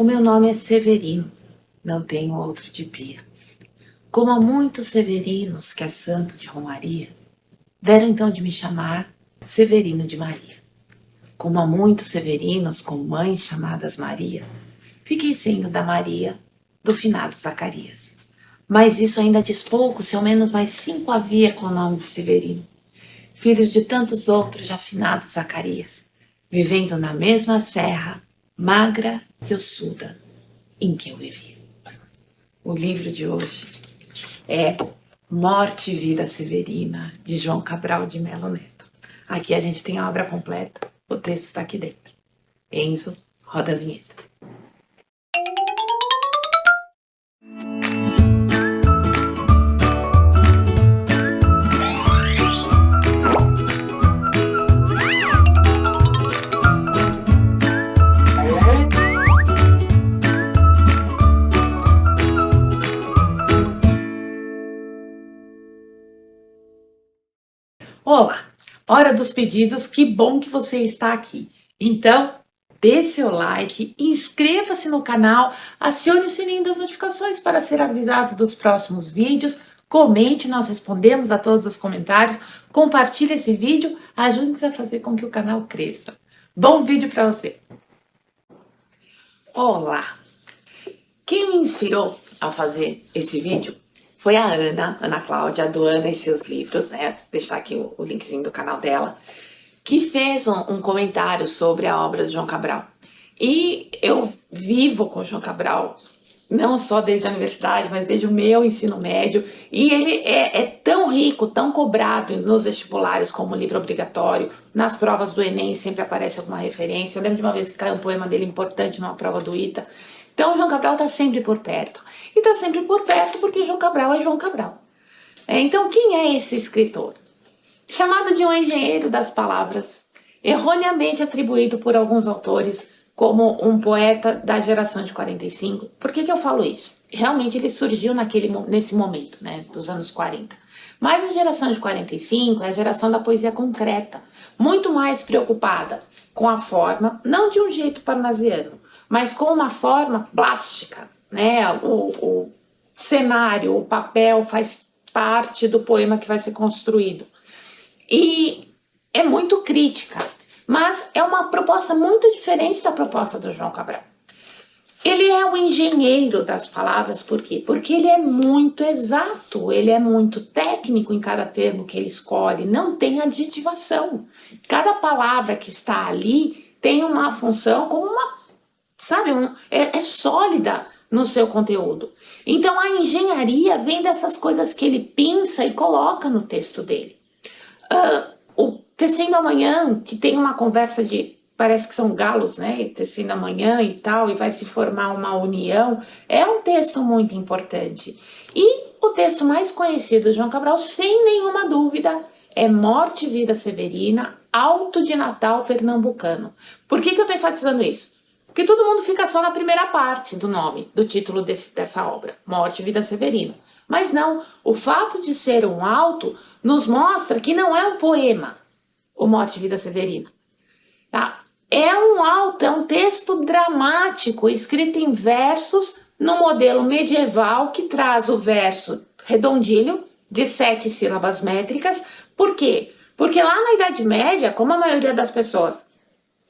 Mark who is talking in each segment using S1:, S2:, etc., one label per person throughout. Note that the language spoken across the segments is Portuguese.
S1: O meu nome é Severino, não tenho outro de pia. Como há muitos Severinos que é santo de Romaria, deram então de me chamar Severino de Maria. Como há muitos Severinos com mães chamadas Maria, fiquei sendo da Maria do finado Zacarias. Mas isso ainda diz pouco, se ao menos mais 5 havia com o nome de Severino, filhos de tantos outros já finados Zacarias, vivendo na mesma serra, magra e ossuda, em que eu vivi. O livro de hoje é Morte e Vida Severina, de João Cabral de Melo Neto. Aqui a gente tem a obra completa, o texto está aqui dentro. Enzo, roda a vinheta. Olá, hora dos pedidos, que bom que você está aqui. Então, dê seu like, inscreva-se no canal, acione o sininho das notificações para ser avisado dos próximos vídeos, comente, nós respondemos a todos os comentários, compartilhe esse vídeo, ajude-nos a fazer com que o canal cresça. Bom vídeo para você! Olá! Quem me inspirou a fazer esse vídeo foi a Ana Cláudia, do Ana e Seus Livros, né? Vou deixar aqui o linkzinho do canal dela, que fez um comentário sobre a obra de João Cabral. E eu vivo com João Cabral, não só desde a universidade, mas desde o meu ensino médio. E ele é tão rico, tão cobrado nos vestibulares como livro obrigatório. Nas provas do Enem sempre aparece alguma referência. Eu lembro de uma vez que caiu um poema dele importante numa prova do ITA. Então, João Cabral está sempre por perto. E está sempre por perto porque João Cabral é João Cabral. Então, quem é esse escritor? Chamado de um engenheiro das palavras, erroneamente atribuído por alguns autores como um poeta da geração de 45. Por que eu falo isso? Realmente ele surgiu nesse momento, né, dos anos 40. Mas a geração de 45 é a geração da poesia concreta, muito mais preocupada com a forma, não de um jeito parnasiano, mas com uma forma plástica, né? O cenário, o papel faz parte do poema que vai ser construído. E é muito crítica, mas é uma proposta muito diferente da proposta do João Cabral. Ele é o engenheiro das palavras, por quê? Porque ele é muito exato, ele é muito técnico em cada termo que ele escolhe, não tem adjetivação. Cada palavra que está ali tem uma função como uma, sabe, é sólida no seu conteúdo. Então a engenharia vem dessas coisas que ele pensa e coloca no texto dele. O Tecendo Amanhã, que tem uma conversa de, parece que são galos, né, Tecendo Amanhã e tal, e vai se formar uma união, é um texto muito importante. E o texto mais conhecido de João Cabral, sem nenhuma dúvida, é Morte e Vida Severina, Alto de Natal Pernambucano. Por que eu estou enfatizando isso? Porque todo mundo fica só na primeira parte do nome, do título dessa obra, Morte e Vida Severina. Mas não, o fato de ser um alto nos mostra que não é um poema, o Morte e Vida Severina. Tá? É um alto, é um texto dramático, escrito em versos, no modelo medieval, que traz o verso redondilho, de 7 sílabas métricas. Por quê? Porque lá na Idade Média, como a maioria das pessoas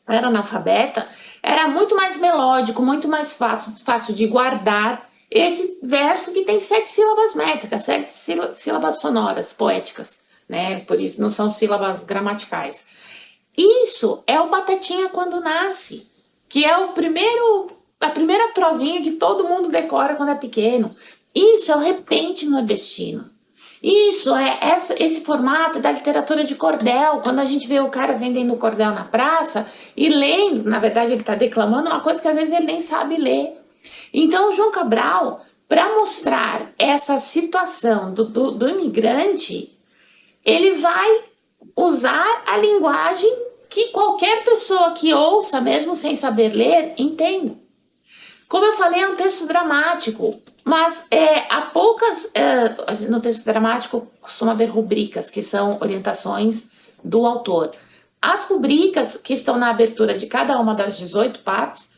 S1: era analfabeta, era muito mais melódico, muito mais fácil de guardar esse verso que tem 7 sílabas métricas, 7 sílabas sonoras, poéticas, né? Por isso não são sílabas gramaticais. Isso é o Batatinha Quando Nasce, que é a primeira trovinha que todo mundo decora quando é pequeno. Isso é o repente nordestino. Isso é esse formato da literatura de cordel, quando a gente vê o cara vendendo cordel na praça e lendo, na verdade ele está declamando uma coisa que às vezes ele nem sabe ler. Então o João Cabral, para mostrar essa situação do imigrante, ele vai usar a linguagem que qualquer pessoa que ouça, mesmo sem saber ler, entenda. Como eu falei, é um texto dramático, mas há poucas... no texto dramático costuma haver rubricas, que são orientações do autor. As rubricas que estão na abertura de cada uma das 18 partes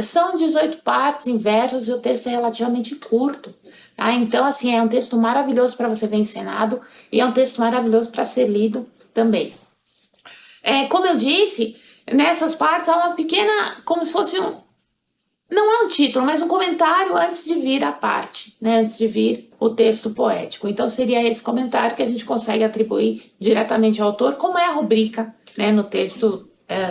S1: São 18 partes em versos e o texto é relativamente curto. Tá? Então, assim, é um texto maravilhoso para você ver encenado e é um texto maravilhoso para ser lido também. Como eu disse, nessas partes há uma pequena, como se fosse não é um título, mas um comentário antes de vir a parte, né? Antes de vir o texto poético. Então seria esse comentário que a gente consegue atribuir diretamente ao autor, como é a rubrica, né, no texto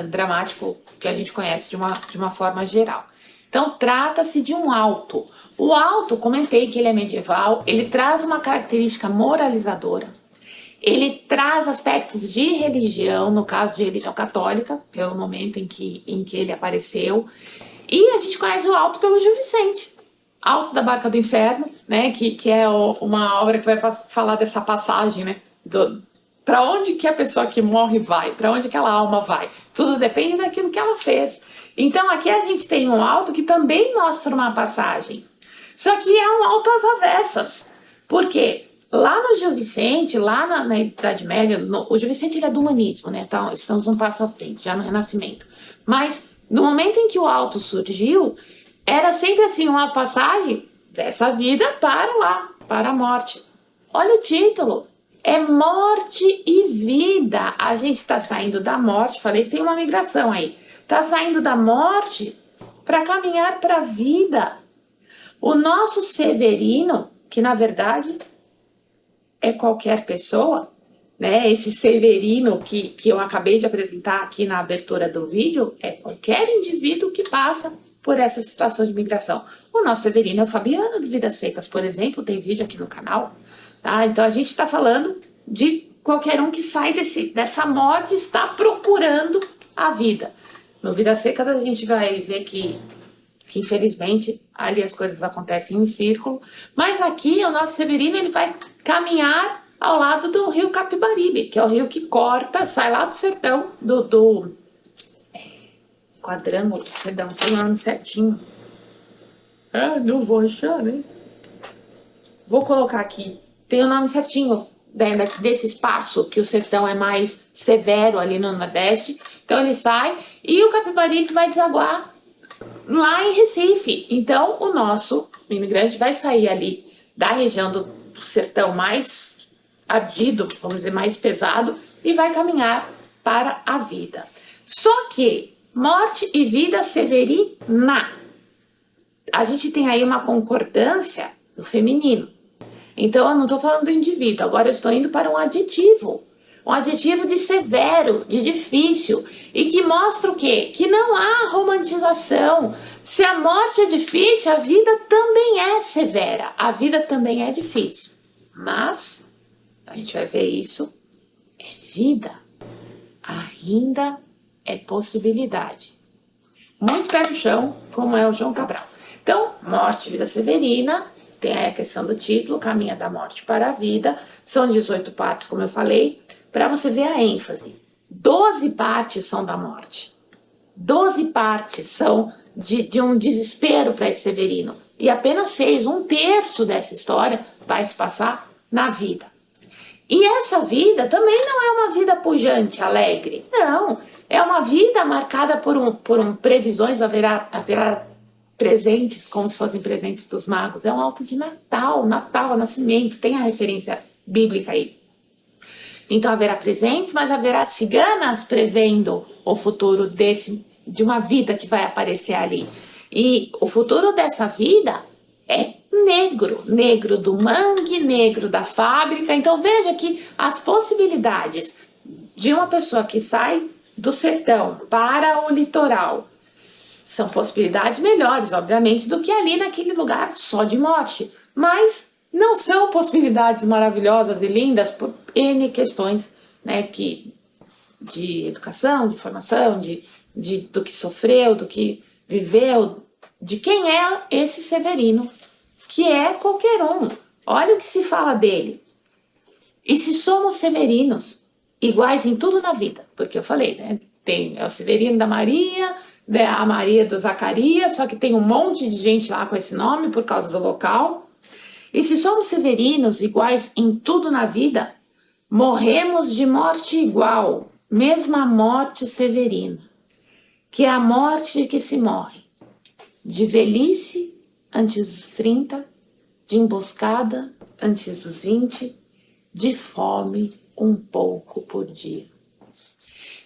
S1: dramático que a gente conhece de uma forma geral. Então trata-se de um auto. O auto, comentei que ele é medieval, ele traz uma característica moralizadora. Ele traz aspectos de religião, no caso de religião católica, pelo momento em que ele apareceu. E a gente conhece o Alto pelo Gil Vicente. Alto da Barca do Inferno, né? Que é uma obra que vai falar dessa passagem, né? Para onde que a pessoa que morre vai? Para onde que aquela alma vai? Tudo depende daquilo que ela fez. Então aqui a gente tem um alto que também mostra uma passagem. Só que é um alto às avessas. Por quê? Lá no Gil Vicente, lá na Idade Média, o Gil Vicente ele é do humanismo, né? Então, estamos um passo à frente, já no Renascimento. Mas no momento em que o alto surgiu, era sempre assim uma passagem dessa vida para lá, para a morte. Olha o título, é morte e vida. A gente está saindo da morte, falei, tem uma migração aí. Está saindo da morte para caminhar para a vida. O nosso Severino, que na verdade é qualquer pessoa, né? Esse Severino que eu acabei de apresentar aqui na abertura do vídeo é qualquer indivíduo que passa por essa situação de migração. O nosso Severino é o Fabiano do Vidas Secas, por exemplo, tem vídeo aqui no canal. Tá? Então a gente está falando de qualquer um que sai dessa morte e está procurando a vida. No Vidas Secas a gente vai ver que infelizmente ali as coisas acontecem em círculo, mas aqui o nosso Severino ele vai caminhar ao lado do rio Capibaribe, que é o rio que corta, sai lá do sertão, do quadrângulo, perdão, tem um nome certinho. Não vou achar, né? Vou colocar aqui, tem o nome certinho desse espaço, que o sertão é mais severo ali no Nordeste, então ele sai e o Capibaribe vai desaguar lá em Recife. Então o nosso imigrante vai sair ali da região do sertão mais ardido, vamos dizer, mais pesado, e vai caminhar para a vida. Só que morte e vida severina, a gente tem aí uma concordância no feminino. Então eu não estou falando do indivíduo, agora eu estou indo para um adjetivo de severo, de difícil, e que mostra o quê? Que não há romantização. Se a morte é difícil, a vida também é severa, a vida também é difícil. Mas, a gente vai ver isso, é vida, ainda é possibilidade. Muito pé no chão, como é o João Cabral. Então, morte, vida severina, tem aí a questão do título, caminha da morte para a vida, são 18 partes, como eu falei, para você ver a ênfase. 12 partes são da morte. 12 partes são de um desespero para esse Severino. E apenas 6, um terço dessa história, vai se passar na vida. E essa vida também não é uma vida pujante, alegre. Não, é uma vida marcada por previsões, haverá presentes, como se fossem presentes dos magos. É um alto de Natal, nascimento, tem a referência bíblica aí. Então haverá presentes, mas haverá ciganas prevendo o futuro de uma vida que vai aparecer ali. E o futuro dessa vida é negro do mangue, negro da fábrica. Então veja que as possibilidades de uma pessoa que sai do sertão para o litoral são possibilidades melhores, obviamente, do que ali naquele lugar só de morte. Mas não são possibilidades maravilhosas e lindas por N questões, né, de educação, de formação, do que sofreu, do que viveu, de quem é esse Severino, que é qualquer um. Olha o que se fala dele. E se somos severinos, iguais em tudo na vida, porque eu falei, né, é o Severino da Maria, a Maria do Zacarias, só que tem um monte de gente lá com esse nome por causa do local. E se somos severinos iguais em tudo na vida, morremos de morte igual, mesma morte severina, que é a morte de que se morre. de velhice antes dos 30, de emboscada antes dos 20, de fome um pouco por dia.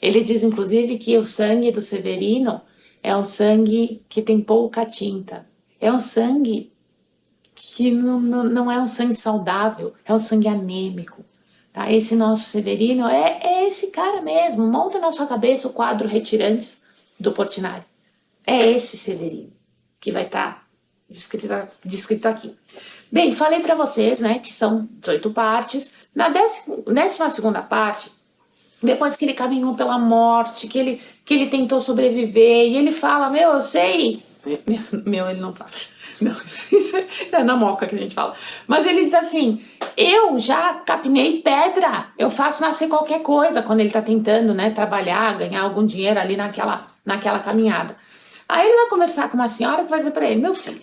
S1: Ele diz, inclusive, que o sangue do Severino é um sangue que tem pouca tinta. É um sangue que não é um sangue saudável, é um sangue anêmico. Tá? Esse nosso Severino é esse cara mesmo. Monta na sua cabeça o quadro Retirantes do Portinari. É esse Severino que vai estar descrito aqui. Bem, falei para vocês, né, que são 18 partes. Na 12ª parte, depois que ele caminhou pela morte, que ele tentou sobreviver, e ele fala, meu, eu sei... Meu, ele não fala. Não, isso é na moca que a gente fala. Mas ele diz assim, eu já capinei pedra, eu faço nascer qualquer coisa, quando ele tá tentando, né, trabalhar, ganhar algum dinheiro ali naquela caminhada. Aí ele vai conversar com uma senhora que vai dizer pra ele, meu filho,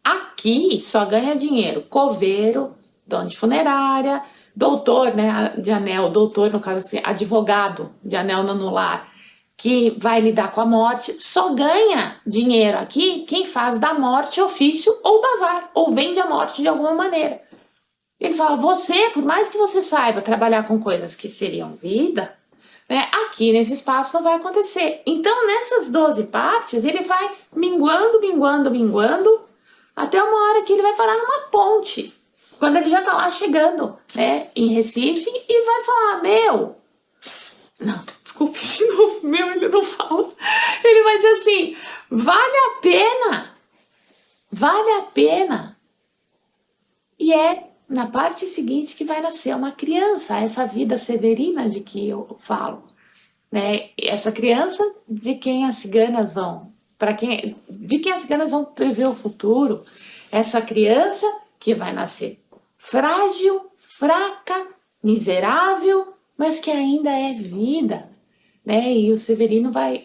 S1: aqui só ganha dinheiro coveiro, dono de funerária, doutor, né, de anel, doutor no caso assim, advogado de anel no lar, que vai lidar com a morte, só ganha dinheiro aqui quem faz da morte ofício ou bazar, ou vende a morte de alguma maneira. Ele fala, você, por mais que você saiba trabalhar com coisas que seriam vida, né, aqui nesse espaço não vai acontecer. Então, nessas 12 partes, ele vai minguando, minguando, minguando, até uma hora que ele vai parar numa ponte, quando ele já tá lá chegando, né, em Recife, e vai falar, meu... Não, desculpe de novo, meu, ele não fala. Ele vai dizer assim, vale a pena, vale a pena. E é na parte seguinte que vai nascer uma criança, essa vida severina de que eu falo, né? Essa criança de quem as ciganas vão, de quem as ciganas vão prever o futuro, essa criança que vai nascer frágil, fraca, miserável, mas que ainda é vida, né? E o Severino vai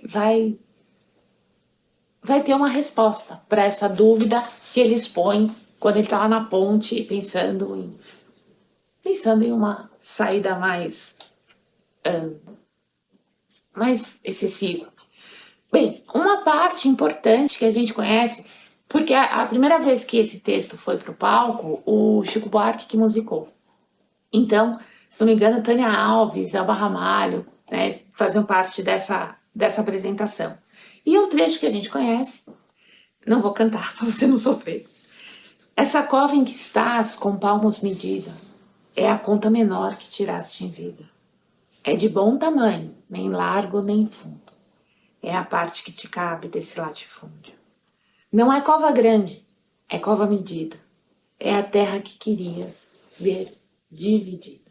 S1: ter uma resposta para essa dúvida que ele expõe quando ele está lá na ponte pensando em uma saída mais excessiva. Bem, uma parte importante que a gente conhece, porque a primeira vez que esse texto foi para o palco, o Chico Buarque que musicou. Então, se não me engano, Tânia Alves, Elba Ramalho, né, faziam parte dessa apresentação. E é um trecho que a gente conhece, não vou cantar para você não sofrer. Essa cova em que estás, com palmos medida, é a conta menor que tiraste em vida. É de bom tamanho, nem largo nem fundo. É a parte que te cabe desse latifúndio. Não é cova grande, é cova medida. É a terra que querias ver dividida.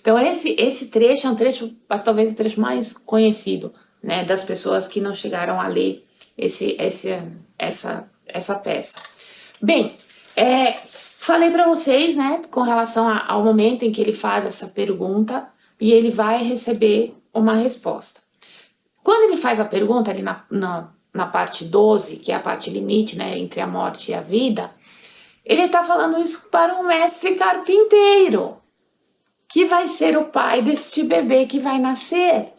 S1: Então esse trecho é um trecho, talvez o trecho mais conhecido, né, das pessoas que não chegaram a ler essa peça. Bem, falei para vocês, né, com relação ao momento em que ele faz essa pergunta e ele vai receber uma resposta. Quando ele faz a pergunta ali na parte 12, que é a parte limite, né, entre a morte e a vida, ele está falando isso para um mestre carpinteiro, que vai ser o pai deste bebê que vai nascer.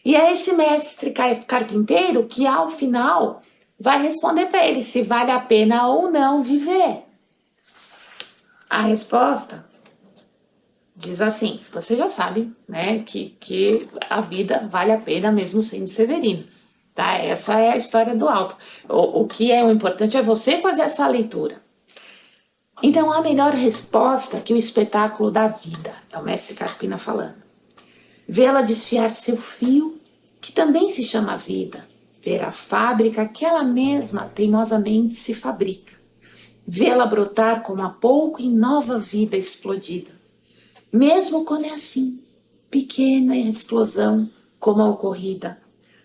S1: E é esse mestre carpinteiro que, ao final, vai responder para ele se vale a pena ou não viver. A resposta diz assim, você já sabe, né, que a vida vale a pena mesmo sendo Severino. Tá? Essa é a história do alto. O que é o importante é você fazer essa leitura. Então, a melhor resposta que o espetáculo da vida, é o mestre Carpina falando. Vê-la desfiar seu fio, que também se chama vida. Ver a fábrica que ela mesma teimosamente se fabrica. Vê-la brotar como há pouco em nova vida explodida. Mesmo quando é assim, pequena explosão como a ocorrida.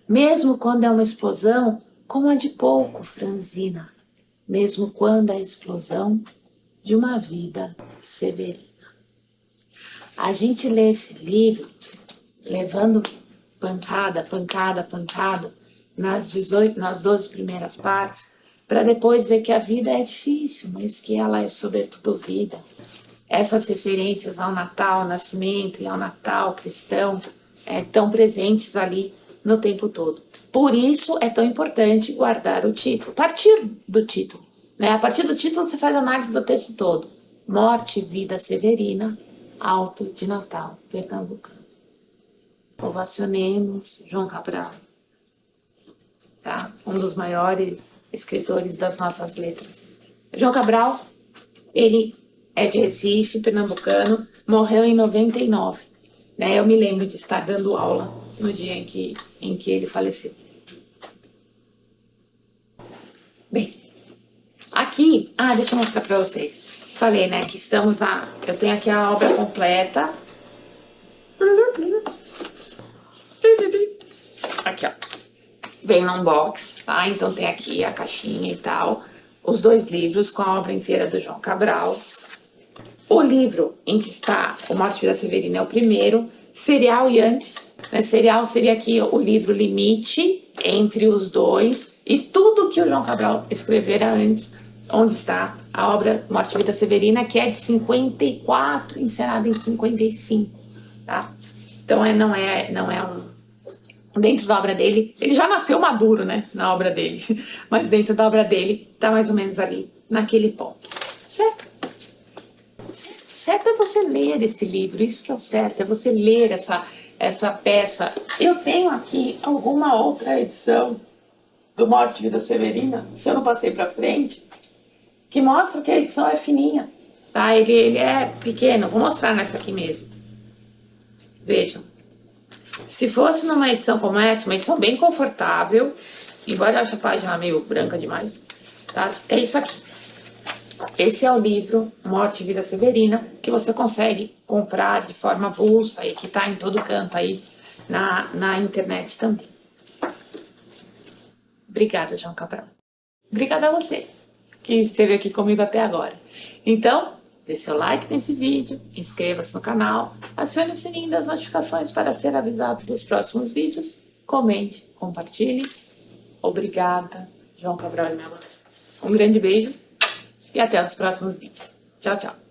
S1: Mesmo quando é uma explosão como a de pouco franzina. Mesmo quando é a explosão de uma vida severina. A gente lê esse livro levando pancada, pancada, pancada nas 12 primeiras partes, para depois ver que a vida é difícil, mas que ela é sobretudo vida. Essas referências ao Natal, ao nascimento e ao Natal cristão estão presentes ali no tempo todo. Por isso é tão importante guardar o título, partir do título, né? A partir do título você faz análise do texto todo. Morte e vida severina, Alto de Natal, pernambucano. Ovacionemos João Cabral, tá? Um dos maiores escritores das nossas letras. João Cabral, ele é de Recife, pernambucano, morreu em 99. Né? Eu me lembro de estar dando aula no dia em que ele faleceu. Bem, aqui, deixa eu mostrar para vocês. Falei, né, que estamos eu tenho aqui a obra completa. Aqui, ó. Vem num box, tá? Então tem aqui a caixinha e tal. Os 2 livros com a obra inteira do João Cabral. O livro em que está O Morte e Vida Severina é o primeiro. Serial e antes. Né? Serial seria aqui o livro limite entre os 2. E tudo que o João Cabral escrevera antes, onde está a obra Morte e Vida Severina, que é de 54, encerrada em 55. Tá? Então não é dentro da obra dele, ele já nasceu maduro, né, na obra dele, mas dentro da obra dele tá mais ou menos ali, naquele ponto, certo? Certo é você ler esse livro, isso que é o certo, é você ler essa peça. Eu tenho aqui alguma outra edição do Morte e Vida Severina, se eu não passei para frente, que mostra que a edição é fininha, tá? Ele é pequeno, vou mostrar nessa aqui mesmo. Vejam. Se fosse numa edição como essa, uma edição bem confortável, embora eu ache a página meio branca demais, tá? É isso aqui. Esse é o livro Morte e Vida Severina, que você consegue comprar de forma avulsa e que está em todo canto aí na internet também. Obrigada, João Cabral. Obrigada a você que esteve aqui comigo até agora. Então, dê seu like nesse vídeo, inscreva-se no canal, acione o sininho das notificações para ser avisado dos próximos vídeos, comente, compartilhe. Obrigada, João Cabral e Melo. Um grande beijo e até os próximos vídeos. Tchau, tchau.